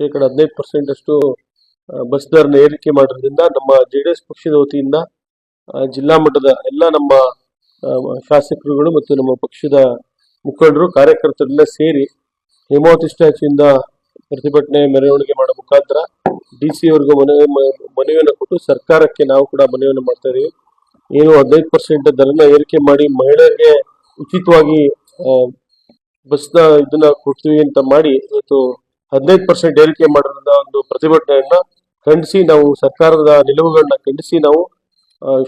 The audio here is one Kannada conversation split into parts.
15% ಅಷ್ಟು ಬಸ್ ದರನ ಏರಿಕೆ ಮಾಡೋದ್ರಿಂದ ನಮ್ಮ JDS ಪಕ್ಷದ ವತಿಯಿಂದ ಜಿಲ್ಲಾ ಮಟ್ಟದ ಎಲ್ಲ ನಮ್ಮ ಶಾಸಕರುಗಳು ಮತ್ತು ನಮ್ಮ ಪಕ್ಷದ ಮುಖಂಡರು ಕಾರ್ಯಕರ್ತರೆಲ್ಲ ಸೇರಿ ಹೇಮಾವತಿ ಸ್ಟ್ಯಾಚ್ಯೂಯಿಂದ ಪ್ರತಿಭಟನೆ ಮೆರವಣಿಗೆ ಮಾಡೋ ಮುಖಾಂತರ DC ಅವರಿಗೂ ಮನವಿಯನ್ನು ಕೊಟ್ಟು ಸರ್ಕಾರಕ್ಕೆ ನಾವು ಕೂಡ ಮನವಿಯನ್ನು ಮಾಡ್ತಾ ಇದೀವಿ. ಏನು 15% ದರನ ಏರಿಕೆ ಮಾಡಿ ಮಹಿಳೆಯರಿಗೆ ಉಚಿತವಾಗಿ ಬಸ್ನ ಇದನ್ನ ಕೊಡ್ತೀವಿ ಅಂತ ಮಾಡಿ ಇವತ್ತು 15% ಏರಿಕೆ ಮಾಡಿರೋದ್ರಿಂದ ಒಂದು ಪ್ರತಿಭಟನೆಯನ್ನ ಖಂಡಿಸಿ ನಾವು ಸರ್ಕಾರದ ನಿಲುವುಗಳನ್ನ ಖಂಡಿಸಿ ನಾವು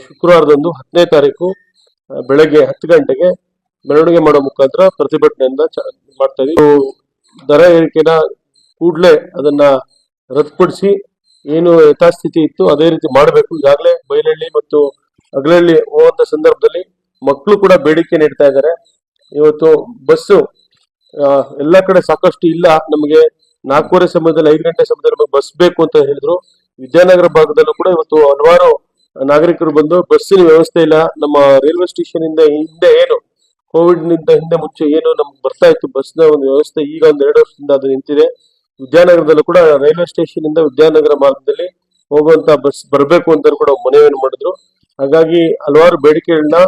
ಶುಕ್ರವಾರದಂದು 10ನೇ ತಾರೀಕು ಬೆಳಗ್ಗೆ 10 ಗಂಟೆಗೆ ಮೆರವಣಿಗೆ ಮಾಡೋ ಮುಖಾಂತರ ಪ್ರತಿಭಟನೆಯನ್ನ ಮಾಡ್ತಾ ಇದೀವಿ. ದರ ಏರಿಕೆನ ಕೂಡಲೇ ಅದನ್ನ ರದ್ದುಪಡಿಸಿ ಏನು ಯಥಾಸ್ಥಿತಿ ಇತ್ತು ಅದೇ ರೀತಿ ಮಾಡಬೇಕು. ಈಗಾಗಲೇ ಬೈಲಹಳ್ಳಿ ಮತ್ತು ಅಗಲಹಳ್ಳಿ ಹೋಗುವಂತ ಸಂದರ್ಭದಲ್ಲಿ ಮಕ್ಕಳು ಕೂಡ ಬೇಡಿಕೆ ನೀಡ್ತಾ ಇದ್ದಾರೆ. ಇವತ್ತು ಬಸ್ಸು ಎಲ್ಲ ಕಡೆ ಸಾಕಷ್ಟು ಇಲ್ಲ, ನಮಗೆ 4:15 ಸಮಯದಲ್ಲಿ 5 ಗಂಟೆ ಸಮಯದಲ್ಲಿ ಬಸ್ ಬೇಕು ಅಂತ ಹೇಳಿದ್ರು. ವಿದ್ಯಾನಗರ ಭಾಗದಲ್ಲೂ ಕೂಡ ಇವತ್ತು ಹಲವಾರು ನಾಗರಿಕರು ಬಂದು ಬಸ್ಸಿನ ವ್ಯವಸ್ಥೆ ಇಲ್ಲ. ನಮ್ಮ ರೈಲ್ವೆ ಸ್ಟೇಷನ್ ಇಂದ ಹಿಂದೆ ಏನು ಕೋವಿಡ್ ನಿಂದ ಹಿಂದೆ ಮುಂಚೆ ಏನು ನಮ್ಗೆ ಬರ್ತಾ ಇತ್ತು ಬಸ್ನ ಒಂದು ವ್ಯವಸ್ಥೆ, ಈಗ ಒಂದು 2 ವರ್ಷದಿಂದ ಅದು ನಿಂತಿದೆ. ವಿದ್ಯಾನಗರದಲ್ಲೂ ಕೂಡ ರೈಲ್ವೆ ಸ್ಟೇಷನ್ ಇಂದ ವಿದ್ಯಾನಗರ ಮಾರ್ಗದಲ್ಲಿ ಹೋಗುವಂತ ಬಸ್ ಬರಬೇಕು ಅಂತ ಕೂಡ ಮನವಿಯನ್ನು ಮಾಡಿದ್ರು. ಹಾಗಾಗಿ ಹಲವಾರು ಬೇಡಿಕೆಗಳನ್ನ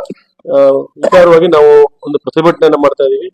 ವಿಚಾರವಾಗಿ ನಾವು ಒಂದು ಪ್ರತಿಭಟನೆಯನ್ನ ಮಾಡ್ತಾ ಇದೀವಿ.